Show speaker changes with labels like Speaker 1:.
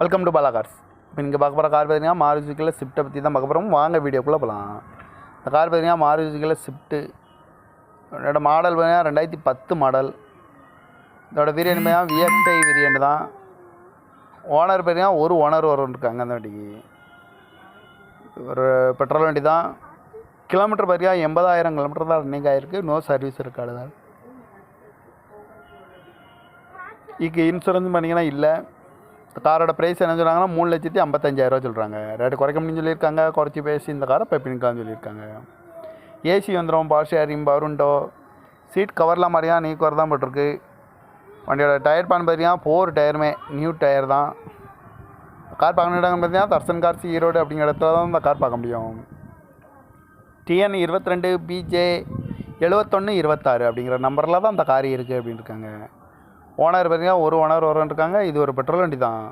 Speaker 1: Welcome to Bala cars. இப்போ இங்கே பார்க்க போகிற கார் பார்த்தீங்கன்னா மாருதி சுசுக்கியில் ஸ்விஃப்ட்டை பற்றி தான் பார்க்க போகிறோம். வாங்க வீடியோக்குள்ளே போகலாம். இந்த கார் பார்த்தீங்கன்னா மாருதி சுசுக்கியில் ஸ்விஃப்ட்டு. இதோட மாடல் பார்த்தீங்கன்னா 2010 மாடல். இதோட வேரியன்ட் பார்த்தீங்கன்னா விஎக்ஸ்ஐ வேரியன்ட் தான். ஓனர் பார்த்தீங்கன்னா ஒரு ஓனர் இருக்காங்க. அந்த வண்டிக்கு ஒரு பெட்ரோல் வண்டி தான். கிலோமீட்டர் பார்த்தீங்கன்னா 80,000 கிலோமீட்டர் தான் ரன்னிங் ஆகிருக்கு. நோ சர்வீஸ் இருக்காது தான். இதுக்கு இன்சூரன்ஸ் பண்ணிங்கன்னா இல்லை. காரோட ப்ரைஸ் என்ன சொல்கிறாங்கன்னா 3,55,000 சொல்கிறாங்க. ரேட்டு குறைக்க முடியும்னு சொல்லியிருக்காங்க. குறைச்சி பேசி இந்த காரை பைப்பினிக்கான்னு சொல்லியிருக்காங்க. ஏசி வந்துடும், power steering, power window, seat கவர்லாம் மாதிரியா நீ கவர் தான் போட்டிருக்கு. வண்டியோட டயர் பான் பார்த்தீங்கன்னா 4 டயருமே நியூ டயர் தான். கார் பார்க்கணும் இடங்கன்னு பார்த்தீங்கன்னா தர்சன் கார்ஸ் ஈரோடு அப்படிங்கிற இடத்துல தான் இந்த கார் பார்க்க முடியும். TN 22 BJ 7126 அப்படிங்கிற நம்பரில் தான் அந்த கார் இருக்குது அப்படின்னு இருக்காங்க. ஓனர் பார்த்தீங்கன்னா ஒரு ஓனர் இருக்காங்க. இது ஒரு பெட்ரோல் வண்டி தான்.